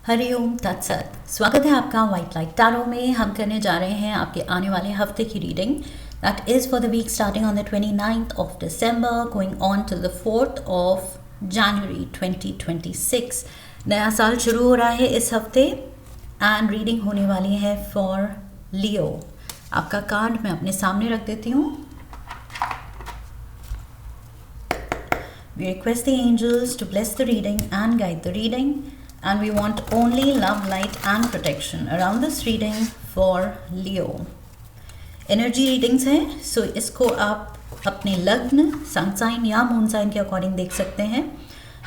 हरिओम तत्सत। स्वागत है आपका वाइट लाइट टैरो में। हम करने जा रहे हैं आपके आने वाले हफ्ते की reading that is for the week starting on the 29th of December going on to the 4th of January 2026। नया साल शुरू हो रहा है इस हफ्ते एंड रीडिंग होने वाली है फॉर लियो। आपका कार्ड मैं अपने सामने रख देती हूँ। We request the angels to bless the reading and guide the reading, and we want only love, light and protection around this reading for Leo. Energy readings हैं, so इसको आप अपने लग्न, सन साइन या मून साइन के according देख सकते हैं,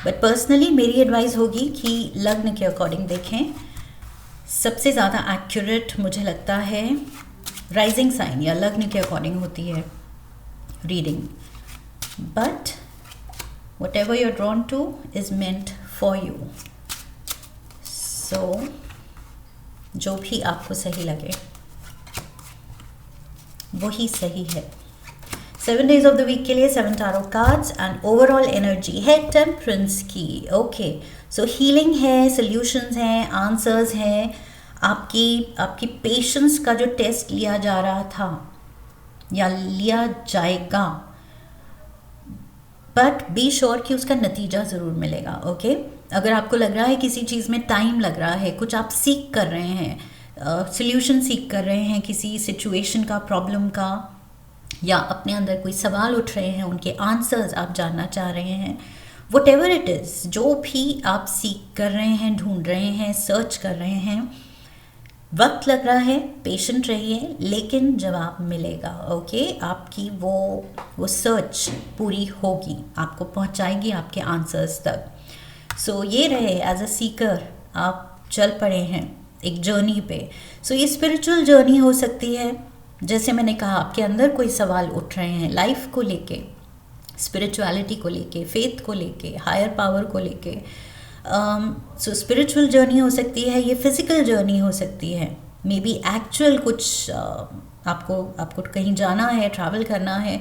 बट पर्सनली मेरी एडवाइस होगी कि लग्न के अकॉर्डिंग देखें। सबसे ज़्यादा एक्यूरेट मुझे लगता है राइजिंग साइन या लग्न के अकॉर्डिंग होती है reading, but whatever you're drawn to is meant for you. So जो भी आपको सही लगे वही सही है। 7 days ऑफ द वीक के लिए 7 tarot cards and overall energy है टेम्परेंस की। ओके, सो हीलिंग है, सॉल्यूशंस हैं, आंसर्स हैं। आपकी पेशेंस का जो टेस्ट लिया जा रहा था या लिया जाएगा, बट बी श्योर कि उसका नतीजा ज़रूर मिलेगा। ओके, अगर आपको लग रहा है किसी चीज़ में टाइम लग रहा है, कुछ आप सीख कर रहे हैं, सॉल्यूशन सीख कर रहे हैं किसी सिचुएशन का, प्रॉब्लम का, या अपने अंदर कोई सवाल उठ रहे हैं, उनके आंसर्स आप जानना चाह रहे हैं, वट एवर इट इज़, जो भी आप सीख कर रहे हैं, ढूंढ रहे हैं, सर्च कर रहे हैं, वक्त लग रहा है, पेशेंट रहिए, लेकिन जवाब मिलेगा। ओके, आपकी वो सर्च पूरी होगी, आपको पहुंचाएगी आपके आंसर्स तक। सो ये रहे, एज अ सीकर आप चल पड़े हैं एक जर्नी पे। सो ये स्पिरिचुअल जर्नी हो सकती है। जैसे मैंने कहा, आपके अंदर कोई सवाल उठ रहे हैं लाइफ को लेके, स्पिरिचुअलिटी को लेके, फेथ को लेके, हायर पावर को लेके। सो स्पिरिचुअल जर्नी हो सकती है, ये फिज़िकल जर्नी हो सकती है, मे बी एक्चुअल कुछ आपको कहीं जाना है, ट्रैवल करना है,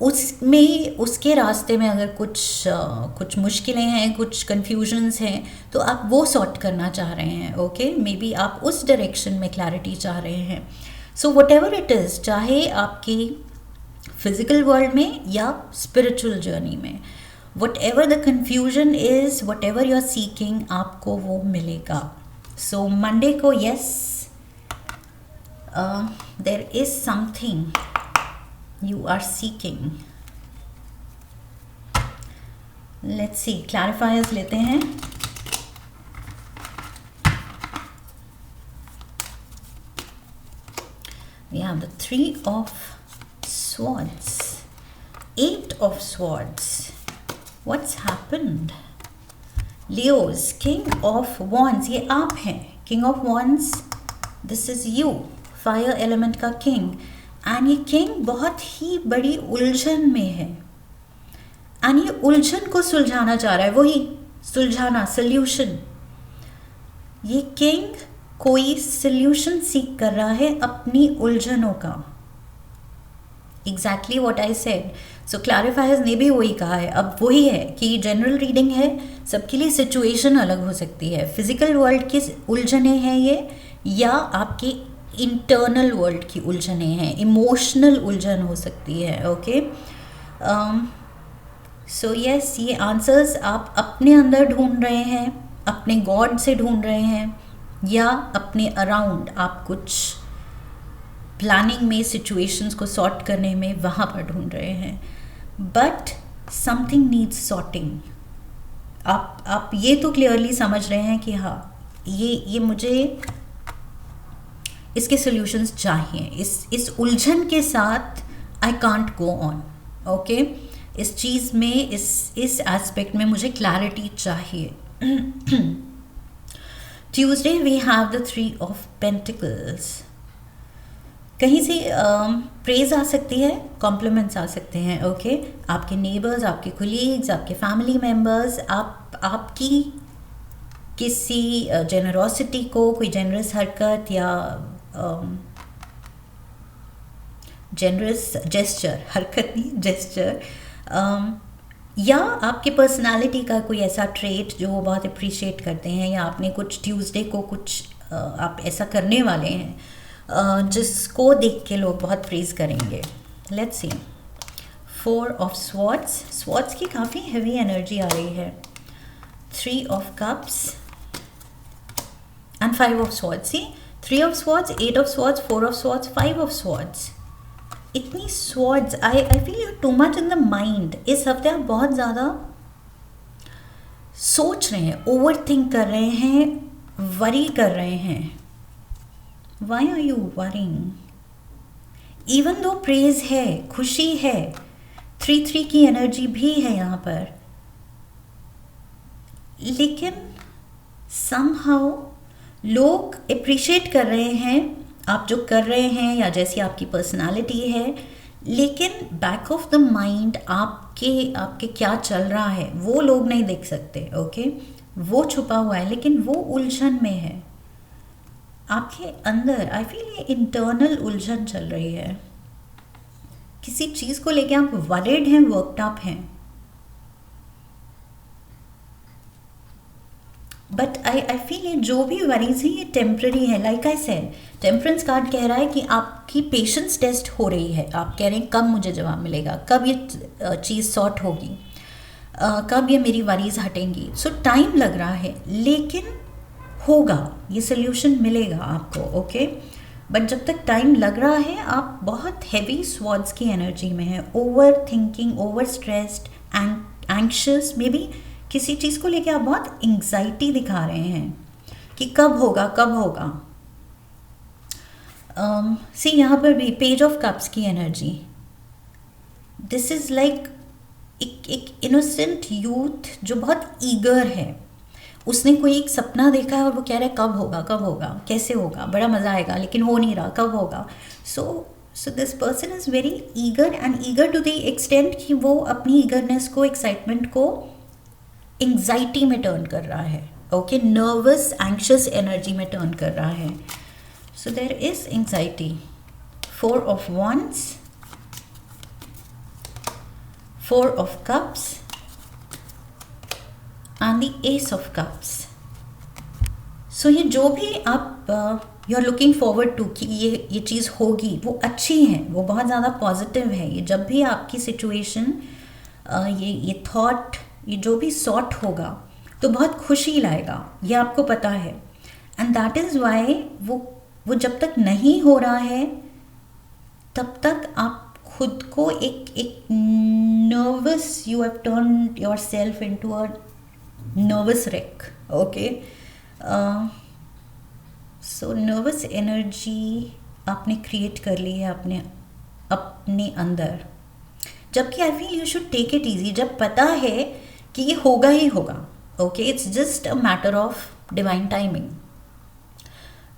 उसमें उसके रास्ते में अगर कुछ मुश्किलें हैं, कुछ कन्फ्यूजन्स हैं, तो आप वो सॉर्ट करना चाह रहे हैं। ओके, मे बी आप उस डायरेक्शन में क्लैरिटी चाह रहे हैं। So what ever it is, चाहे आपकी फिज़िकल वर्ल्ड में या स्पिरिचुअल जर्नी में, whatever the confusion is, whatever you are seeking, आपको वो मिलेगा। So Monday को yes, there is something you are seeking. Let's see, clarifiers लेते हैं। We have the 3 of Swords, 8 of Swords. What's happened? Leos, King of Wands, ये आप हैं। King of Wands, this is you, fire element का king, and ये king बहुत ही बड़ी उलझन में है, एंड ये उलझन को सुलझाना चाह रहा है। वही सुलझाना, सोल्यूशन। ये किंग कोई सोल्यूशन सीख कर रहा है अपनी उलझनों का। Exactly what I said. So clarifiers ने भी वही कहा है। अब वही है कि जनरल रीडिंग है, सबके लिए सिचुएशन अलग हो सकती है। फिजिकल वर्ल्ड की उलझने हैं ये, या आपकी इंटरनल वर्ल्ड की उलझने हैं, इमोशनल उलझन हो सकती है। ओके, सो यस, ये आंसर्स आप अपने अंदर ढूंढ रहे हैं, अपने गॉड से ढूंढ रहे हैं, या अपने अराउंड आप कुछ प्लानिंग में, सिचुएशंस को सॉर्ट करने में वहाँ पर ढूंढ रहे हैं। But something needs sorting. आप ये तो क्लियरली समझ रहे हैं कि हाँ, ये मुझे इसके सॉल्यूशंस चाहिए। इस उलझन के साथ I can't go on. Okay, इस चीज़ में, इस एस्पेक्ट में मुझे क्लैरिटी चाहिए। Tuesday we have the 3 of pentacles. कहीं से प्रेज आ सकती है, कॉम्प्लीमेंट्स आ सकते हैं। ओके, आपके नेबर्स, आपके कोलीग्स, आपके फैमिली मेम्बर्स, आपकी किसी जेनरोसिटी को, कोई जेनरस हरकत या जेनरस जेस्चर, हरकत नहीं जेस्चर, या आपके पर्सनालिटी का कोई ऐसा ट्रेट जो वो बहुत अप्रिशिएट करते हैं, या आपने कुछ ट्यूसडे को कुछ आप ऐसा करने वाले हैं जिसको देख के लोग बहुत प्रेज करेंगे। Let's see. 4 of swords, swords की काफ़ी हैवी एनर्जी आ रही है। 3 of cups and 5 of swords. See 3 of swords, 8 of swords, 4 of swords, 5 of swords. इतनी swords, I feel you too much in the mind. इस हफ्ते आप बहुत ज़्यादा सोच रहे हैं, ओवर थिंक कर रहे हैं, वरी कर रहे हैं। Why are you worrying? Even though praise है, खुशी है, 3-3 की एनर्जी भी है यहाँ पर, लेकिन समहाउ लोग अप्रिशिएट कर रहे हैं आप जो कर रहे हैं या जैसी आपकी पर्सनालिटी है, लेकिन बैक ऑफ द माइंड आपके क्या चल रहा है वो लोग नहीं देख सकते। ओके, वो छुपा हुआ है, लेकिन वो उलझन में है आपके अंदर। आई फील ये इंटरनल उलझन चल रही है, किसी चीज़ को लेके आप वरीड हैं, वर्कड अप हैं। बट आई फील ये जो भी वरीज है ये टेम्प्रेरी है। Like I said, temperance card कह रहा है कि आपकी पेशेंस टेस्ट हो रही है। आप कह रहे हैं कब मुझे जवाब मिलेगा, कब ये चीज़ सॉर्ट होगी, कब ये मेरी वरीज हटेंगी। सो टाइम लग रहा है, लेकिन होगा, ये सोल्यूशन मिलेगा आपको। ओके, बट जब तक टाइम लग रहा है आप बहुत हैवी स्वॉर्ड्स की एनर्जी में है, over thinking, over stressed, anxious, may be किसी चीज़ को लेके आप बहुत एंग्जाइटी दिखा रहे हैं कि कब होगा कब होगा। सी यहाँ पर भी पेज ऑफ कप्स की एनर्जी, दिस इज़ लाइक एक इनोसेंट यूथ जो बहुत ईगर है। उसने कोई एक सपना देखा है और वो कह रहा है कब होगा कब होगा, कैसे होगा, बड़ा मज़ा आएगा, लेकिन हो नहीं रहा, कब होगा। So this person is very eager, and eager to the extent कि वो अपनी ईगरनेस को, एक्साइटमेंट को एंग्जाइटी में टर्न कर रहा है। ओके, नर्वस एंग्शियस एनर्जी में टर्न कर रहा है। So there is anxiety. 4 of wands, 4 of cups and the ace of cups. So ये जो भी आप you are looking forward to कि ये चीज़ होगी, वो अच्छी है, वो बहुत ज़्यादा पॉजिटिव है। ये जब भी आपकी सिचुएशन, ये थॉट, ये जो भी सॉर्ट होगा तो बहुत खुशी लाएगा, ये आपको पता है। एंड दैट इज़ वाई वो जब तक नहीं हो रहा है तब तक आप खुद को एक nervous, you have turn yourself into a nervous wreck. Okay, so nervous energy आपने क्रिएट कर ली है अपने अंदर, जबकि I feel you should take it easy. जब पता है कि ये होगा ही होगा, okay, it's just a matter of divine timing.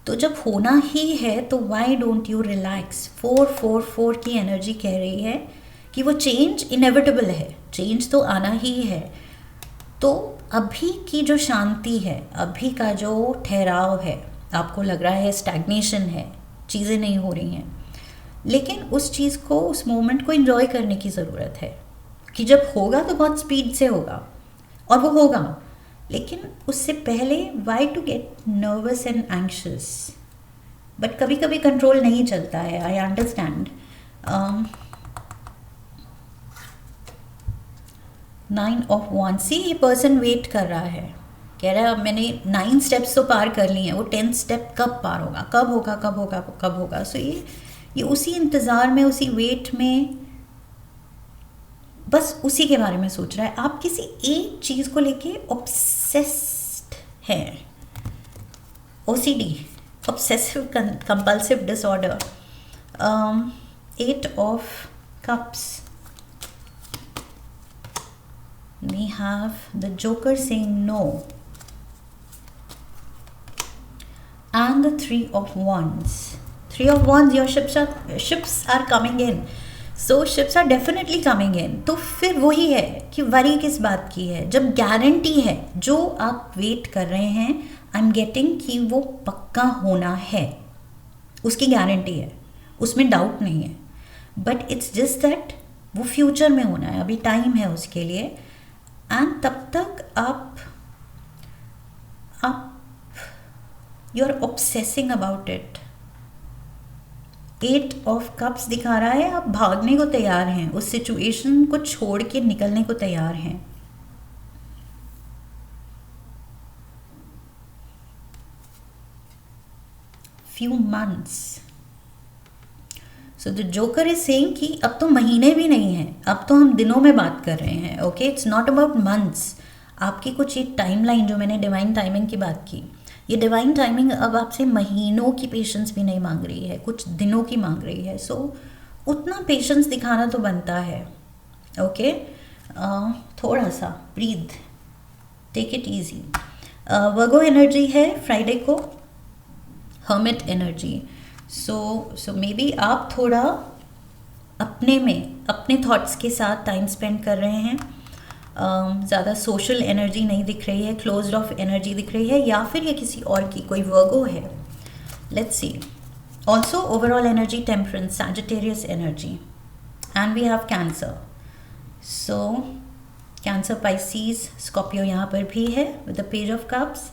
तो जब होना ही है तो वाई डोंट यू रिलैक्स। 4-4-4 की एनर्जी कह रही है कि वो चेंज इनेविटेबल है, चेंज तो आना ही है। तो अभी की जो शांति है, अभी का जो ठहराव है, आपको लग रहा है स्टैग्नेशन है, चीज़ें नहीं हो रही हैं, लेकिन उस चीज़ को, उस मोमेंट को एंजॉय करने की ज़रूरत है कि जब होगा तो बहुत स्पीड से होगा, और वो होगा, लेकिन उससे पहले why to get nervous and anxious. But कभी कभी कंट्रोल नहीं चलता है, I understand. 9 of wands, see ये पर्सन वेट कर रहा है, कह रहा है अब मैंने 9 स्टेप्स तो पार कर लिए हैं, वो 10th स्टेप कब पार होगा, कब होगा कब होगा कब होगा। सो ये उसी इंतज़ार में, उसी वेट में, बस उसी के बारे में सोच रहा है। आप किसी एक चीज़ को लेके ऑब्सेस्ड हैं, OCD, obsessive compulsive disorder. 8 of cups, we have the joker saying no, and the 3 of wands. 3 of wands, your ships are coming in. So ships are definitely coming in. तो फिर वही है कि वरी किस बात की है, जब गारंटी है, जो आप वेट कर रहे हैं, आई एम गेटिंग कि वो पक्का होना है, उसकी गारंटी है, उसमें डाउट नहीं है। बट इट्स जस्ट दैट वो फ्यूचर में होना है, अभी टाइम है उसके लिए। एंड तब तक आप you are obsessing about it. 8 of cups दिखा रहा है आप भागने को तैयार हैं, उस सिचुएशन को छोड़ के निकलने को तैयार हैं। Few months, so the joker is saying कि अब तो महीने भी नहीं हैं, अब तो हम दिनों में बात कर रहे हैं। Okay, it's not about months. आपकी कुछ ये टाइमलाइन, जो मैंने डिवाइन टाइमिंग की बात की, ये डिवाइन टाइमिंग अब आपसे महीनों की पेशेंस भी नहीं मांग रही है, कुछ दिनों की मांग रही है। सो उतना पेशेंस दिखाना तो बनता है। ओके, थोड़ा सा breathe, take it easy. Virgo energy है फ्राइडे को, hermit energy. So may be आप थोड़ा अपने थॉट्स के साथ टाइम स्पेंड कर रहे हैं। ज़्यादा सोशल एनर्जी नहीं दिख रही है, क्लोज्ड ऑफ एनर्जी दिख रही है, या फिर ये किसी और की कोई वर्गो है। Let's see. Also overall energy temperance, Sagittarius energy, and we have Cancer. So Cancer, Pisces, Scorpio यहाँ पर भी है with the page of cups.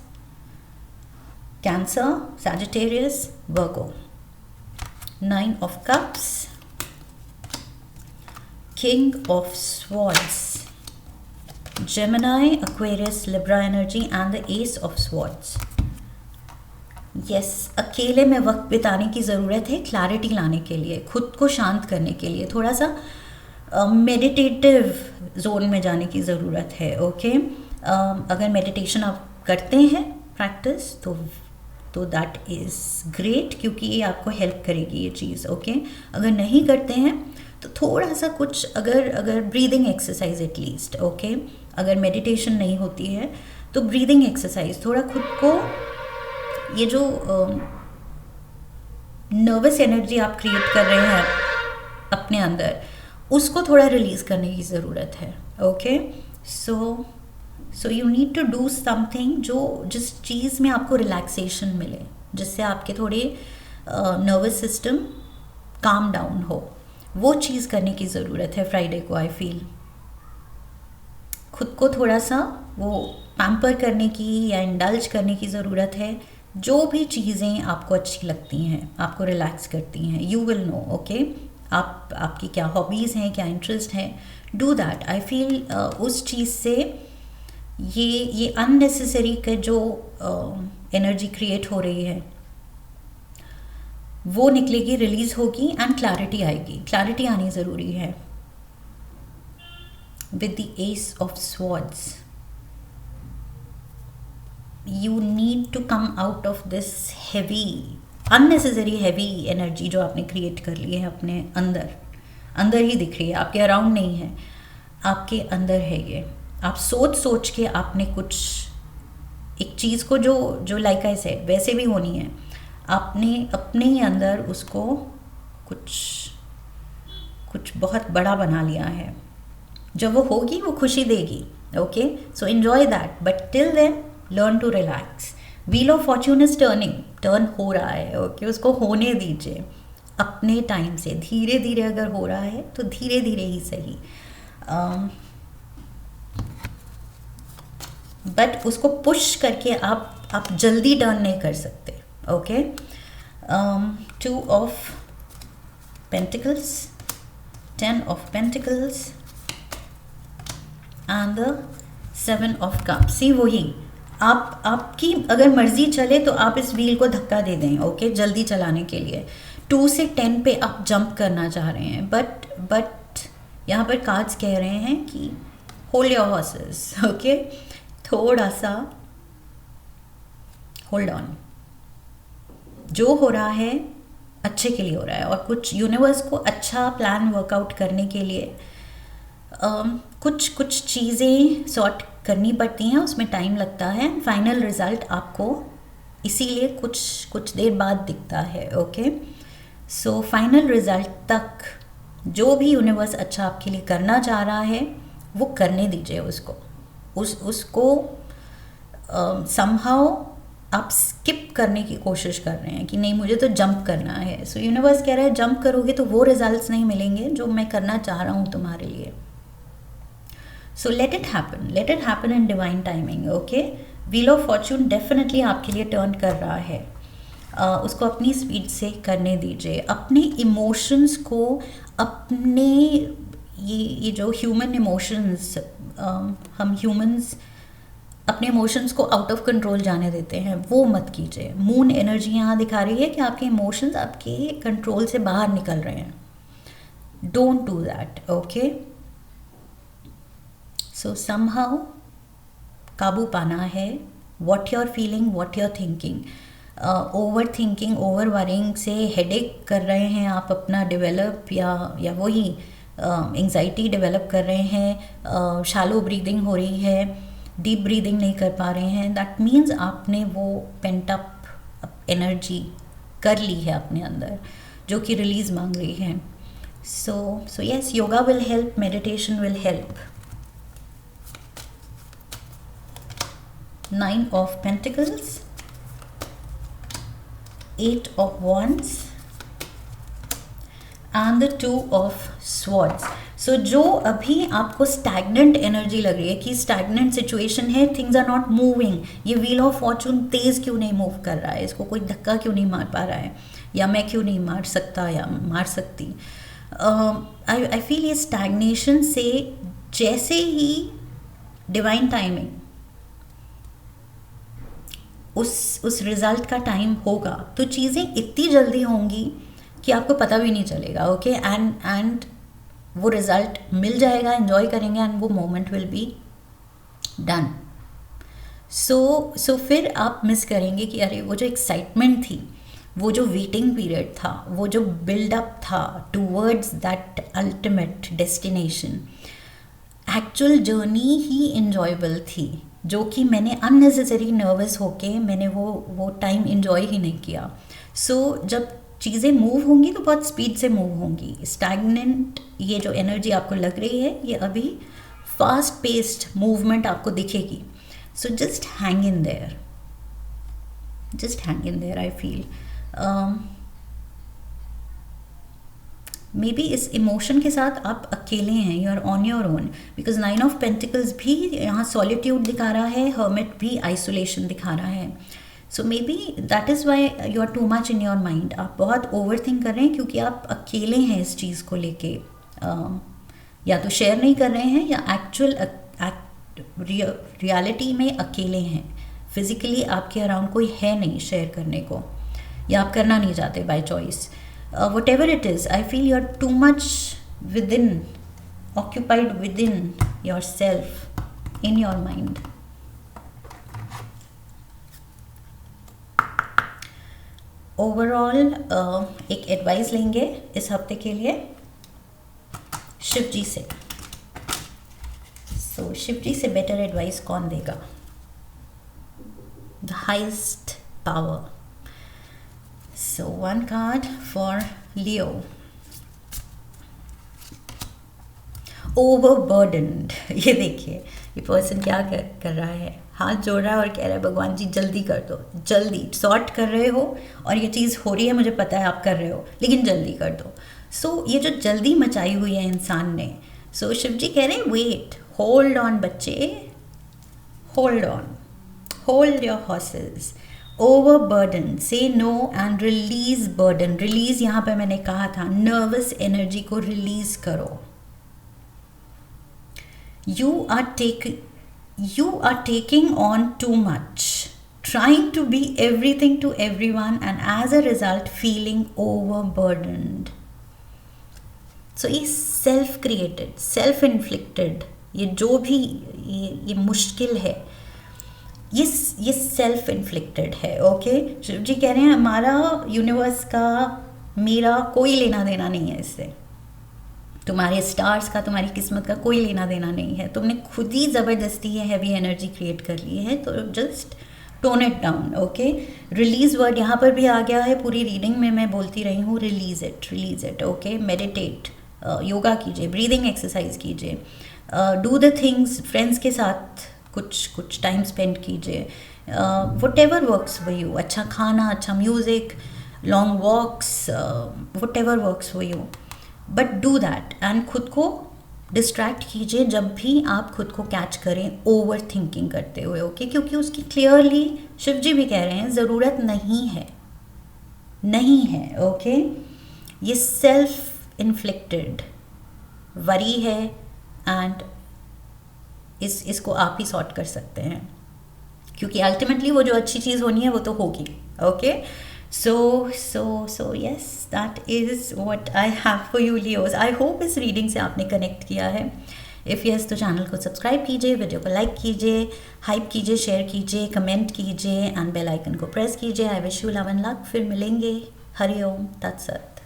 Cancer, Sagittarius, Virgo. 9 of cups, king of swords, Gemini, Aquarius, Libra energy and the Ace of Swords. Yes, अकेले में वक्त बिताने की ज़रूरत है, क्लैरिटी लाने के लिए, खुद को शांत करने के लिए, थोड़ा सा मेडिटेटिव जोन में जाने की ज़रूरत है। ओके, अगर मेडिटेशन आप करते हैं प्रैक्टिस तो दैट इज़ ग्रेट, क्योंकि ये आपको हेल्प करेगी ये चीज़। ओके, अगर नहीं करते हैं तो थोड़ा सा कुछ, अगर ब्रीदिंग एक्सरसाइज एटलीस्ट। ओके, अगर मेडिटेशन नहीं होती है तो ब्रीदिंग एक्सरसाइज, थोड़ा खुद को, ये जो नर्वस एनर्जी आप क्रिएट कर रहे हैं अपने अंदर, उसको थोड़ा रिलीज़ करने की ज़रूरत है। Okay, so you need to do something जिस चीज़ में आपको रिलैक्सेशन मिले, जिससे आपके थोड़े नर्वस सिस्टम काम डाउन हो, वो चीज़ करने की ज़रूरत है फ्राइडे को। आई फील खुद को थोड़ा सा वो पैम्पर करने की या इंडल्ज करने की ज़रूरत है। जो भी चीज़ें आपको अच्छी लगती हैं, आपको रिलैक्स करती हैं, यू विल नो। ओके, आपकी क्या हॉबीज़ हैं, क्या इंटरेस्ट हैं, डू दैट। आई फील उस चीज़ से ये अननेसेसरी के जो एनर्जी क्रिएट हो रही है वो निकलेगी, रिलीज होगी एंड क्लैरिटी आएगी। क्लैरिटी आनी ज़रूरी है। With the ace of swords, you need to come out of this heavy, unnecessary heavy energy जो आपने क्रिएट कर ली है अपने अंदर ही दिख रही है, आपके अराउंड नहीं है, आपके अंदर है ये। आप सोच के आपने कुछ एक चीज़ को जो लाइक आई सेड वैसे भी होनी है, आपने अपने ही अंदर उसको कुछ बहुत बड़ा बना लिया है। जब वो होगी वो खुशी देगी। Okay, so enjoy that, but till then learn to relax. Wheel of fortune is turn हो रहा है। ओके, उसको होने दीजिए अपने टाइम से, धीरे धीरे अगर हो रहा है तो धीरे धीरे ही सही, बट उसको पुश करके आप जल्दी टर्न नहीं कर सकते। Okay, 2 of pentacles, 10 of pentacles and 7 of cups. See वही आपकी अगर मर्जी चले तो आप इस व्हील को धक्का दे दें। ओके, जल्दी चलाने के लिए 2 से 10 पे आप जंप करना चाह रहे हैं, बट यहाँ पर कार्ड्स कह रहे हैं कि होल्ड योर हॉर्सेस। ओके, थोड़ा सा होल्ड ऑन। जो हो रहा है अच्छे के लिए हो रहा है, और कुछ यूनिवर्स को अच्छा प्लान वर्कआउट करने के लिए कुछ चीज़ें सॉर्ट करनी पड़ती हैं, उसमें टाइम लगता है। फाइनल रिजल्ट आपको इसीलिए कुछ देर बाद दिखता है। ओके, सो फाइनल रिजल्ट तक जो भी यूनिवर्स अच्छा आपके लिए करना चाह रहा है वो करने दीजिए उसको। उसको समहाउ आप स्किप करने की कोशिश कर रहे हैं कि नहीं मुझे तो जंप करना है। सो यूनिवर्स कह रहा है जंप करोगे तो वो रिजल्ट्स नहीं मिलेंगे जो मैं करना चाह रहा हूँ तुम्हारे लिए। So let it happen in divine timing. Okay, wheel of Fortune definitely आपके लिए टर्न कर रहा है। उसको अपनी स्पीड से करने दीजिए। अपने इमोशंस को, अपने ये जो ह्यूमन इमोशंस, हम ह्यूमंस अपने इमोशंस को आउट ऑफ कंट्रोल जाने देते हैं, वो मत कीजिए। मून एनर्जी यहाँ दिखा रही है कि आपके इमोशंस आपके कंट्रोल से बाहर निकल रहे हैं। Don't do that. Okay, so somehow काबू पाना है। What you are feeling, what you are thinking. Over thinking, over worrying से हेडेक कर रहे हैं आप अपना डेवलप, या वही एंजाइटी डेवलप कर रहे हैं। शैलो ब्रीदिंग हो रही है, डीप ब्रीदिंग नहीं कर पा रहे हैं। दैट मीन्स आपने वो पेंट अप एनर्जी कर ली है अपने अंदर, जो कि रिलीज मांग रही है। So yes, yoga will help, meditation will help. 9 of Pentacles, 8 of Wands and the 2 of Swords. सो जो अभी आपको स्टैगनेंट एनर्जी लग रही है कि स्टैगनेंट सिचुएशन है, थिंग्स आर नॉट मूविंग, ये व्हील ऑफ फॉर्चून तेज क्यों नहीं मूव कर रहा है, इसको कोई धक्का क्यों नहीं मार पा रहा है, या मैं क्यों नहीं मार सकता या मार सकती। आई फील ये स्टैगनेशन से जैसे ही डिवाइन टाइमिंग उस रिजल्ट का टाइम होगा तो चीज़ें इतनी जल्दी होंगी कि आपको पता भी नहीं चलेगा। ओके, एंड वो रिजल्ट मिल जाएगा, एंजॉय करेंगे एंड वो मोमेंट विल बी डन। सो फिर आप मिस करेंगे कि अरे वो जो एक्साइटमेंट थी, वो जो वेटिंग पीरियड था, वो जो बिल्डअप था towards that ultimate destination, actual journey he enjoyable थी, जो कि मैंने अननेसेसरी नर्वस होके मैंने वो टाइम इन्जॉय ही नहीं किया। सो जब चीज़ें मूव होंगी तो बहुत स्पीड से मूव होंगी। स्टैगनेंट ये जो एनर्जी आपको लग रही है, ये अभी फास्ट पेस्ड मूवमेंट आपको दिखेगी। So just hang in there, just hang in there. I feel maybe इस इमोशन के साथ आप अकेले हैं, you are on your own, because 9 of pentacles भी यहाँ सॉलिट्यूड दिखा रहा है, हर्मिट भी आइसोलेशन दिखा रहा है। So may be that is why you are too much in your mind. आप बहुत ओवर थिंक कर रहे हैं क्योंकि आप अकेले हैं इस चीज़ को लेके, या तो शेयर नहीं कर रहे हैं या एक्चुअल रियलिटी में अकेले हैं। फिजिकली आपके अराउंड कोई है नहीं शेयर करने को, या आप करना नहीं चाहते by choice. whatever it is, I feel you're too much within, occupied within yourself, in your mind. Overall एक एडवाइस लेंगे इस हफ्ते के लिए शिव जी से। सो शिव जी से बेटर एडवाइस कौन देगा? The highest power. So one card for Leo. Overburdened. ये देखिए ये पर्सन क्या कर रहा है, हाथ जोड़ रहा है और कह रहा है भगवान जी जल्दी कर दो, जल्दी सॉर्ट कर रहे हो और ये चीज़ हो रही है, मुझे पता है आप कर रहे हो, लेकिन जल्दी कर दो। सो ये जो जल्दी मचाई हुई है इंसान ने, सो शिव जी कह रहे हैं वेट, होल्ड ऑन बच्चे, hold on, hold your horses. Overburden, say no and release burden. Release यहाँ पे मैंने कहा था, नर्वस एनर्जी को रिलीज करो। You are taking on too much, trying to be everything to everyone and as a result feeling overburdened. So ये self created, self inflicted, ये जो भी ये मुश्किल है, ये सेल्फ इन्फ्लिक्टेड है। ओके, शिव जी कह रहे हैं हमारा यूनिवर्स का, मेरा कोई लेना देना नहीं है इससे, तुम्हारे स्टार्स का, तुम्हारी किस्मत का कोई लेना देना नहीं है, तुमने खुद ही ज़बरदस्ती ये हैवी एनर्जी क्रिएट कर ली है, तो just tone it down. Okay, release word यहाँ पर भी आ गया है, पूरी रीडिंग में मैं बोलती रही हूँ release it. Okay, meditate, yoga कीजिए, ब्रीदिंग एक्सरसाइज कीजिए, डू द थिंग्स, फ्रेंड्स के साथ कुछ टाइम स्पेंड कीजिए, whatever works for you, अच्छा खाना, अच्छा music, long walks, whatever works for you, but do that. And खुद को डिस्ट्रैक्ट कीजिए जब भी आप खुद को कैच करें ओवर थिंकिंग करते हुए, ओके? क्योंकि उसकी क्लियरली शिव जी भी कह रहे हैं ज़रूरत नहीं है, नहीं है, ओके? ये सेल्फ इन्फ्लिक्टेड वरी है, एंड इसको आप ही सॉर्ट कर सकते हैं, क्योंकि अल्टीमेटली वो जो अच्छी चीज़ होनी है वो तो होगी, okay? So yes, that is what I have for you Leos. I hope इस रीडिंग से आपने कनेक्ट किया है। इफ़ यस तो चैनल को सब्सक्राइब कीजिए, वीडियो को लाइक कीजिए, हाइप कीजिए, शेयर कीजिए, कमेंट कीजिए एंड बेल आइकन को प्रेस कीजिए। I wish you love and luck. फिर मिलेंगे। हरि ओम तत्सत।